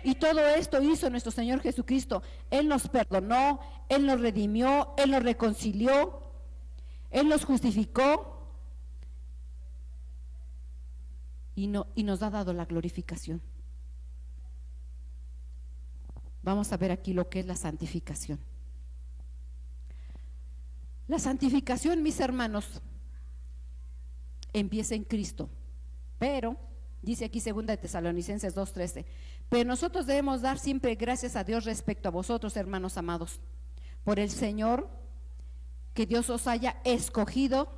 Y todo esto hizo nuestro Señor Jesucristo. Él nos perdonó, Él nos redimió, Él nos reconcilió, Él nos justificó y nos ha dado la glorificación. Vamos a ver aquí lo que es la santificación. La santificación, mis hermanos, empieza en Cristo, pero dice aquí 2 Tesalonicenses 2:13, pero nosotros debemos dar siempre gracias a Dios respecto a vosotros, hermanos amados, por el Señor, que Dios os haya escogido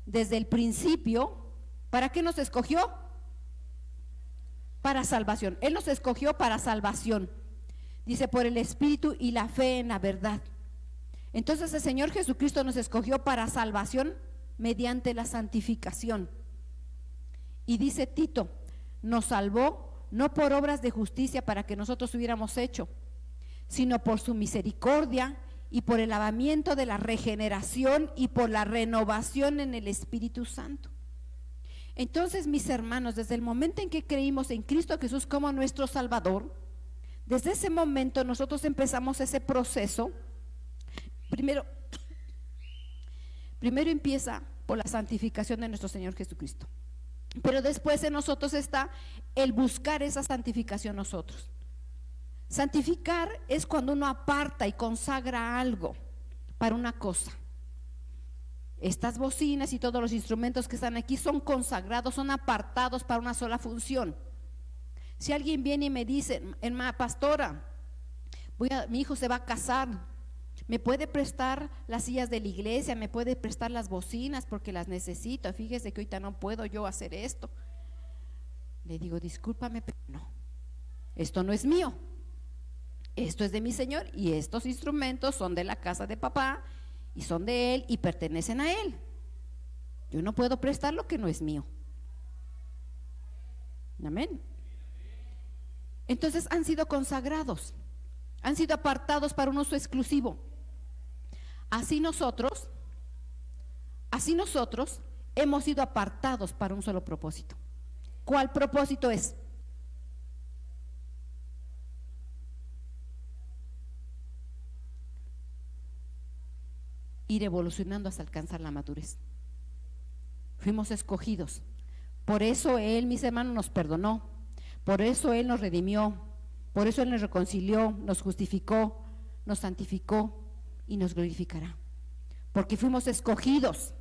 desde el principio. ¿Para qué nos escogió? Para salvación. Él nos escogió para salvación. Dice, por el Espíritu y la fe en la verdad. Entonces el Señor Jesucristo nos escogió para salvación mediante la santificación. Y dice Tito, nos salvó no por obras de justicia para que nosotros hubiéramos hecho, sino por su misericordia y por el lavamiento de la regeneración y por la renovación en el Espíritu Santo. Entonces, mis hermanos, desde el momento en que creímos en Cristo Jesús como nuestro Salvador, desde ese momento nosotros empezamos ese proceso. Primero empieza por la santificación de nuestro Señor Jesucristo, pero después en nosotros está el buscar esa santificación nosotros. Santificar es cuando uno aparta y consagra algo para una cosa. Estas bocinas y todos los instrumentos que están aquí son consagrados, son apartados para una sola función. Si alguien viene y me dice, pastora, mi hijo se va a casar, ¿me puede prestar las sillas de la iglesia? ¿Me puede prestar las bocinas porque las necesito? Fíjese que ahorita no puedo yo hacer esto. Le digo, discúlpame, pero no, esto no es mío, esto es de mi Señor, y estos instrumentos son de la casa de papá y son de Él y pertenecen a Él. Yo no puedo prestar lo que no es mío. Amén. Entonces han sido consagrados, han sido apartados para un uso exclusivo. Así nosotros hemos sido apartados para un solo propósito. ¿Cuál propósito es? Ir evolucionando hasta alcanzar la madurez. Fuimos escogidos. Por eso Él, mis hermanos, nos perdonó. Por eso Él nos redimió. Por eso Él nos reconcilió, nos justificó, nos santificó y nos glorificará. Porque fuimos escogidos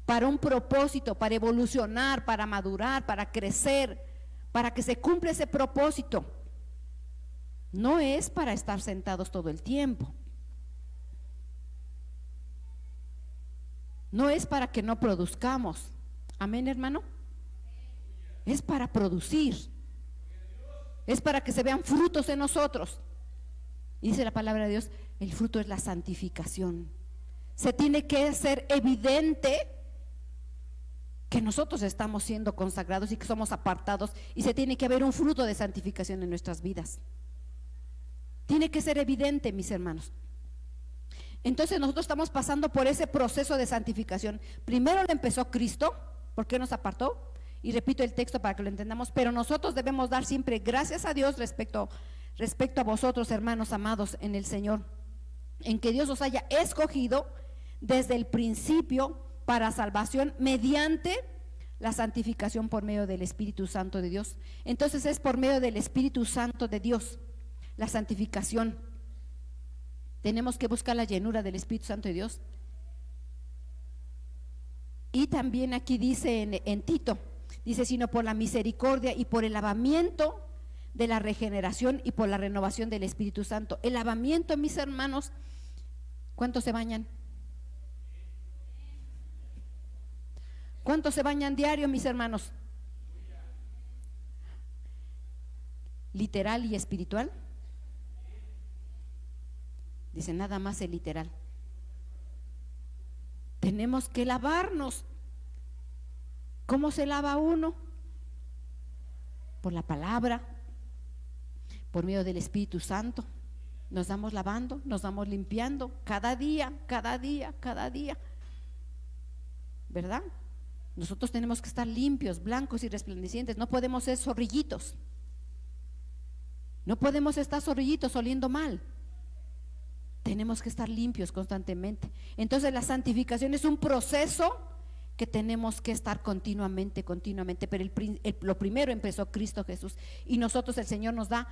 para un propósito, para evolucionar, para madurar, para crecer, para que se cumpla ese propósito. No es para estar sentados todo el tiempo. No es para que no produzcamos. Amén, hermano. Es para producir. Es para que se vean frutos en nosotros. Y dice la palabra de Dios, el fruto es la santificación. Se tiene que hacer evidente que nosotros estamos siendo consagrados y que somos apartados, y se tiene que haber un fruto de santificación en nuestras vidas. Tiene que ser evidente, mis hermanos. Entonces nosotros estamos pasando por ese proceso de santificación. Primero lo empezó Cristo, porque nos apartó, y repito el texto para que lo entendamos, pero nosotros debemos dar siempre gracias a Dios respecto a vosotros, hermanos amados en el Señor, en que Dios os haya escogido desde el principio para salvación mediante la santificación por medio del Espíritu Santo de Dios. Entonces es por medio del Espíritu Santo de Dios la santificación. Tenemos que buscar la llenura del Espíritu Santo de Dios. Y también aquí dice en Tito, dice, sino por la misericordia y por el lavamiento de la regeneración y por la renovación del Espíritu Santo. El lavamiento, mis hermanos, ¿cuántos se bañan? ¿Cuántos se bañan diario, mis hermanos? ¿Literal y espiritual? Dice, nada más el literal. Tenemos que lavarnos. ¿Cómo se lava uno? Por la palabra, por medio del Espíritu Santo. Nos vamos lavando, nos vamos limpiando cada día, cada día, cada día, ¿verdad? Nosotros tenemos que estar limpios, blancos y resplandecientes. No podemos ser zorrillitos. No podemos estar zorrillitos oliendo mal. Tenemos que estar limpios constantemente. Entonces la santificación es un proceso que tenemos que estar continuamente, pero lo primero empezó Cristo Jesús, y nosotros, el Señor nos da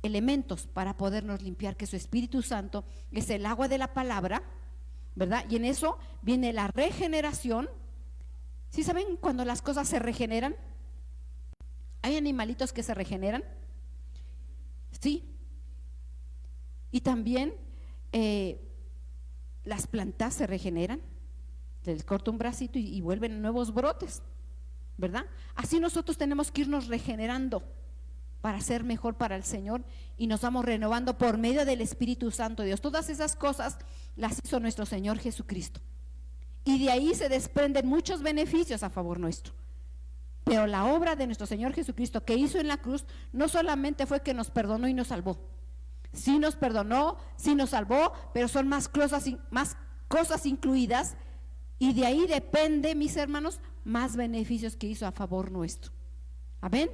elementos para podernos limpiar, que su Espíritu Santo es el agua de la palabra, ¿verdad? Y en eso viene la regeneración. ¿Sí saben cuando las cosas se regeneran? ¿Hay animalitos que se regeneran? Sí. Y también las plantas se regeneran. Les corta un bracito y vuelven nuevos brotes, ¿verdad? Así nosotros tenemos que irnos regenerando para ser mejor para el Señor, y nos vamos renovando por medio del Espíritu Santo de Dios. Todas esas cosas las hizo nuestro Señor Jesucristo, y de ahí se desprenden muchos beneficios a favor nuestro. Pero la obra de nuestro Señor Jesucristo que hizo en la cruz no solamente fue que nos perdonó y nos salvó. Sí nos perdonó, sí nos salvó, pero son más cosas incluidas, y de ahí depende, mis hermanos, más beneficios que hizo a favor nuestro. Amén.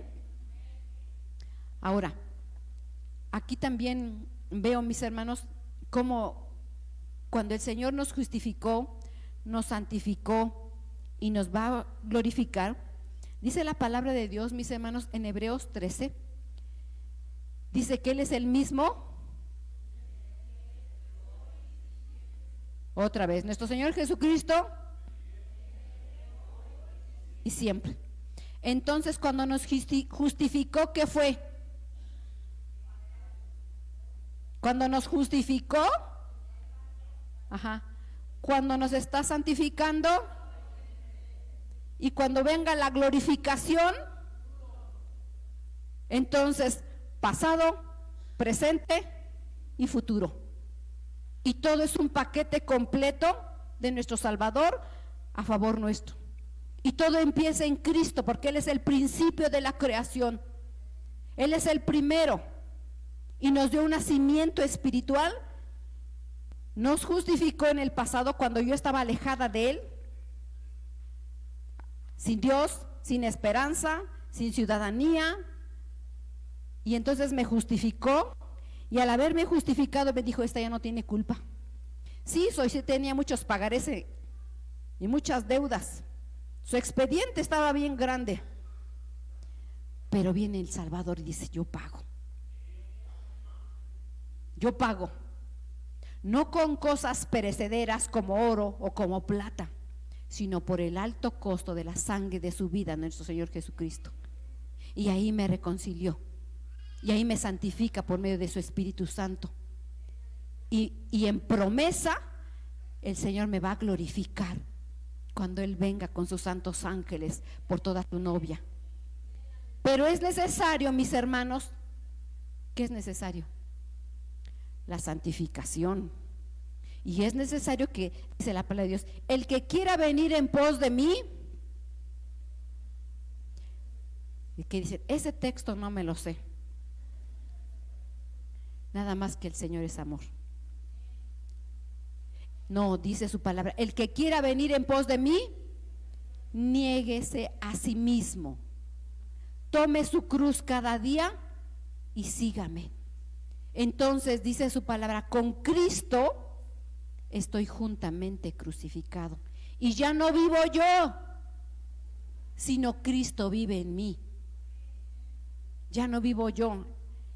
Ahora, aquí también veo, mis hermanos, cómo cuando el Señor nos justificó, nos santificó y nos va a glorificar, dice la palabra de Dios, mis hermanos, en Hebreos 13, dice que Él es el mismo. Otra vez, nuestro Señor Jesucristo y siempre. Entonces, cuando nos justificó, ¿qué fue? Cuando nos justificó, cuando nos está santificando, y cuando venga la glorificación, entonces pasado, presente y futuro. Y todo es un paquete completo de nuestro Salvador a favor nuestro. Y todo empieza en Cristo, porque Él es el principio de la creación. Él es el primero y nos dio un nacimiento espiritual. Nos justificó en el pasado cuando yo estaba alejada de Él, sin Dios, sin esperanza, sin ciudadanía, y entonces me justificó. Y al haberme justificado me dijo, esta ya no tiene culpa. Sí, tenía muchos pagares y muchas deudas. Su expediente estaba bien grande. Pero viene el Salvador y dice, yo pago. Yo pago. No con cosas perecederas como oro o como plata, sino por el alto costo de la sangre de su vida, nuestro Señor Jesucristo. Y ahí me reconcilió. Y ahí me santifica por medio de su Espíritu Santo. Y en promesa, el Señor me va a glorificar cuando Él venga con sus santos ángeles por toda su novia. Pero es necesario, mis hermanos, ¿qué es necesario? La santificación. Y es necesario que, dice la palabra de Dios, el que quiera venir en pos de mí, y que dice, ese texto no me lo sé. Nada más que el Señor es amor. No, dice su palabra, el que quiera venir en pos de mí, niéguese a sí mismo, tome su cruz cada día y sígame. Entonces dice su palabra, con Cristo estoy juntamente crucificado, y ya no vivo yo, sino Cristo vive en mí. Ya no vivo yo.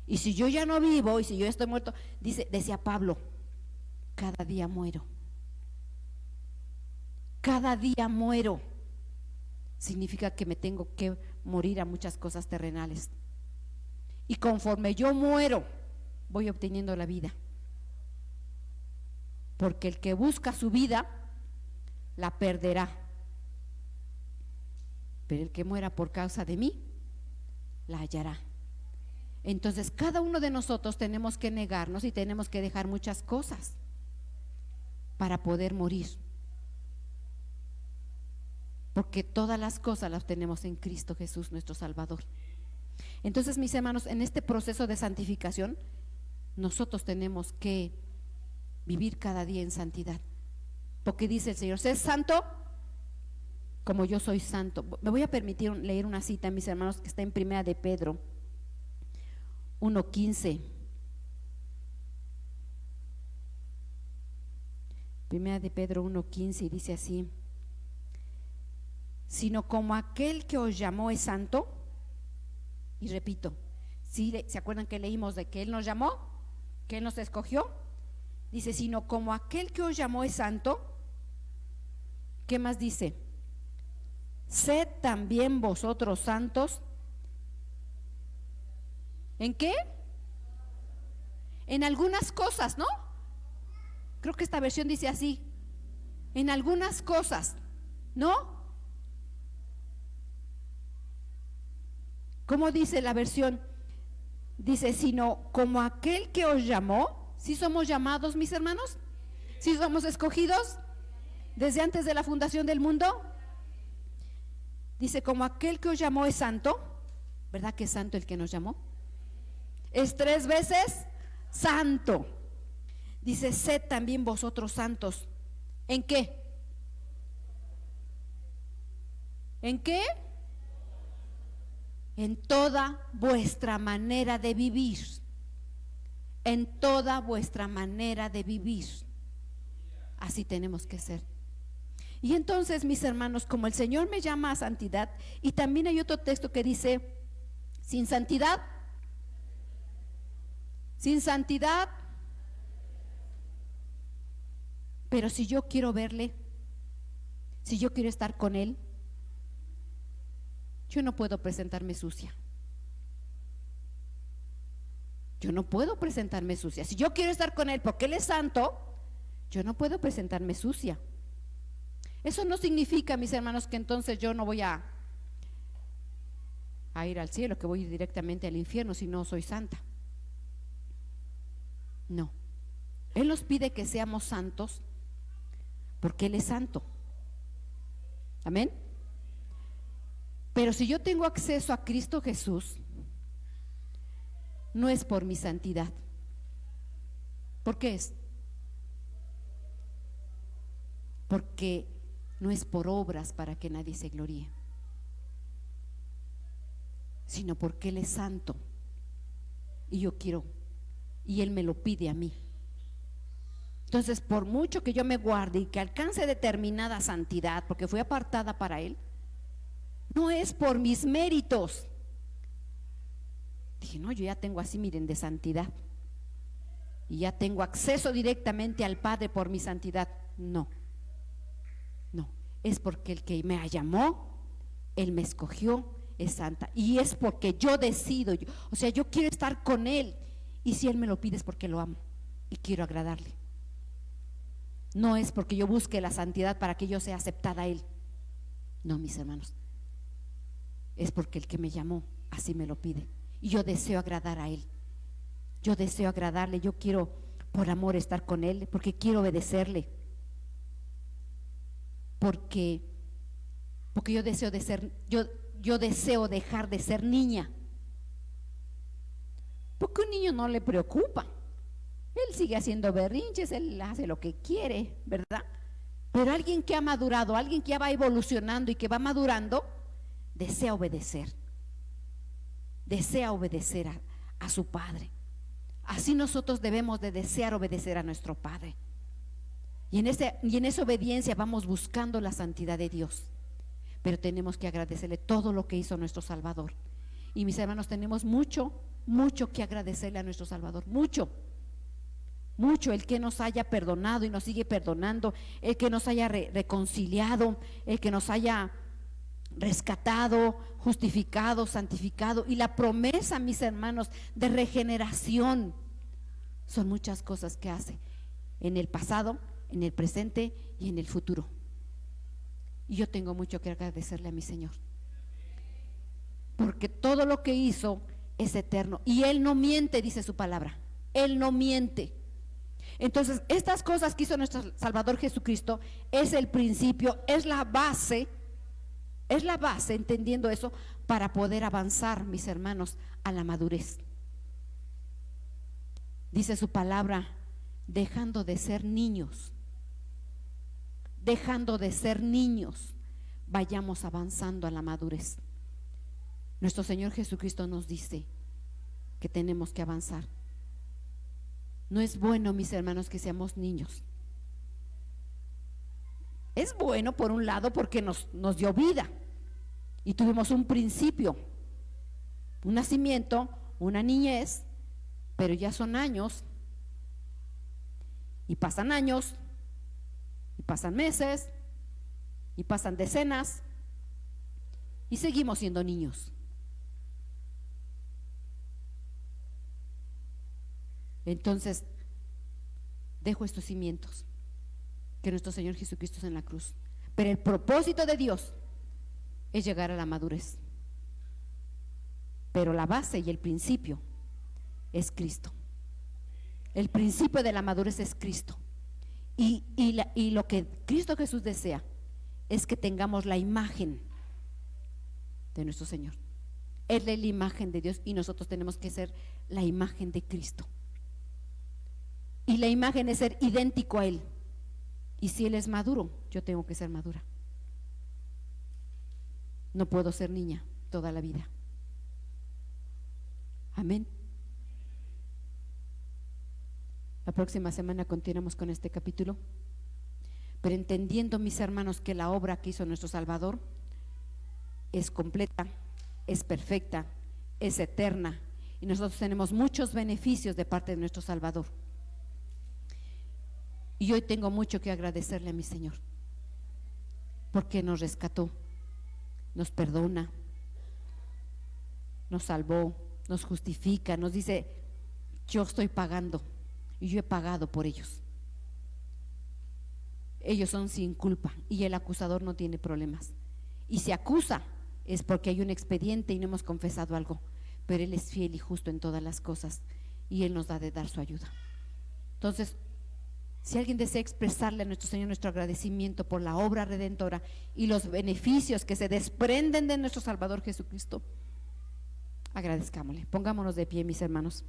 Y si yo ya no vivo, y si yo estoy muerto, decía Pablo, cada día muero. Cada día muero. Significa que me tengo que morir a muchas cosas terrenales. Y conforme yo muero, voy obteniendo la vida. Porque el que busca su vida, la perderá. Pero el que muera por causa de mí, la hallará. Entonces cada uno de nosotros tenemos que negarnos y tenemos que dejar muchas cosas para poder morir. Porque todas las cosas las tenemos en Cristo Jesús, nuestro Salvador. Entonces, mis hermanos, en este proceso de santificación, nosotros tenemos que vivir cada día en santidad. Porque dice el Señor: sé santo como yo soy santo. Me voy a permitir leer una cita, mis hermanos, que está en Primera de Pedro 1:15. Primera de Pedro 1:15, y dice así: sino como aquel que os llamó es santo. Y repito, ¿sí se acuerdan que leímos de que Él nos llamó? ¿Que Él nos escogió? Dice, sino como aquel que os llamó es santo. ¿Qué más dice? Sed también vosotros santos. ¿En qué? En algunas cosas, ¿no? Creo que esta versión dice así: en algunas cosas, ¿no? ¿Cómo dice la versión? Dice, sino como aquel que os llamó. ¿Sí somos llamados, mis hermanos? ¿Sí somos escogidos desde antes de la fundación del mundo? Dice, como aquel que os llamó es santo. ¿Verdad que es santo el que nos llamó? Es 3 veces santo. Dice, sed también vosotros santos. ¿En qué? ¿En qué? En toda vuestra manera de vivir. En toda vuestra manera de vivir. Así tenemos que ser. Y entonces, mis hermanos, como el Señor me llama a santidad, y también hay otro texto que dice, sin santidad, pero si yo quiero verle, si yo quiero estar con Él, yo no puedo presentarme sucia. Yo no puedo presentarme sucia. Si yo quiero estar con Él porque Él es santo, yo no puedo presentarme sucia. Eso no significa, mis hermanos, que entonces yo no voy a ir al cielo, que voy a ir directamente al infierno si no soy santa. No. Él nos pide que seamos santos porque Él es santo. Amén. Pero si yo tengo acceso a Cristo Jesús, no es por mi santidad. ¿Por qué es? Porque no es por obras para que nadie se gloríe, sino porque Él es santo y yo quiero, y Él me lo pide a mí. Entonces, por mucho que yo me guarde y que alcance determinada santidad, porque fui apartada para Él, no es por mis méritos. Dije, no, yo ya tengo así, miren, de santidad, y ya tengo acceso directamente al Padre por mi santidad. No, no, es porque el que me llamó, Él me escogió, es santa, y es porque yo decido, o sea, yo quiero estar con Él, y si Él me lo pide es porque lo amo y quiero agradarle. No es porque yo busque la santidad para que yo sea aceptada a Él. No, mis hermanos, es porque el que me llamó así me lo pide, y yo deseo agradar a Él. Yo deseo agradarle, yo quiero por amor estar con Él, porque quiero obedecerle, porque yo deseo de ser, yo deseo dejar de ser niña. Porque a un niño no le preocupa, él sigue haciendo berrinches, él hace lo que quiere, ¿verdad? Pero alguien que ha madurado, alguien que ya va evolucionando y que va madurando, desea obedecer a su Padre. Así nosotros debemos de desear obedecer a nuestro Padre, y en esa obediencia vamos buscando la santidad de Dios. Pero tenemos que agradecerle todo lo que hizo nuestro Salvador. Y mis hermanos, tenemos mucho que agradecerle a nuestro Salvador, mucho. mucho el que nos haya perdonado y nos sigue perdonando, el que nos haya reconciliado, el que nos haya rescatado, justificado, santificado, y la promesa, mis hermanos, de regeneración. Son muchas cosas que hace en el pasado, en el presente y en el futuro. Y yo tengo mucho que agradecerle a mi Señor, porque todo lo que hizo es eterno y Él no miente, dice su palabra. Él no miente. Entonces, estas cosas que hizo nuestro Salvador Jesucristo es el principio, es la base, entendiendo eso, para poder avanzar, mis hermanos, a la madurez. Dice su palabra, dejando de ser niños, vayamos avanzando a la madurez. Nuestro Señor Jesucristo nos dice que tenemos que avanzar. No es bueno, mis hermanos, que seamos niños. Es bueno por un lado porque nos dio vida y tuvimos un principio, un nacimiento, una niñez, pero ya son años y pasan meses y pasan decenas y seguimos siendo niños. Entonces, dejo estos cimientos que nuestro Señor Jesucristo es en la cruz. Pero el propósito de Dios es llegar a la madurez. Pero la base y el principio es Cristo. El principio de la madurez es Cristo. Y lo que Cristo Jesús desea es que tengamos la imagen de nuestro Señor. Él es la imagen de Dios y nosotros tenemos que ser la imagen de Cristo. Y la imagen es ser idéntico a Él. Y si Él es maduro, yo tengo que ser madura. No puedo ser niña toda la vida. Amén. La próxima semana continuamos con este capítulo, pero entendiendo, mis hermanos, que la obra que hizo nuestro Salvador es completa, es perfecta, es eterna, y nosotros tenemos muchos beneficios de parte de nuestro Salvador. Y hoy tengo mucho que agradecerle a mi Señor, porque nos rescató, nos perdona, nos salvó, nos justifica, nos dice: yo estoy pagando y yo he pagado por ellos. Ellos son sin culpa y el acusador no tiene problemas. Y si acusa es porque hay un expediente y no hemos confesado algo, pero Él es fiel y justo en todas las cosas y Él nos da de dar su ayuda. Entonces, si alguien desea expresarle a nuestro Señor nuestro agradecimiento por la obra redentora y los beneficios que se desprenden de nuestro Salvador Jesucristo, agradezcámosle. Pongámonos de pie, mis hermanos.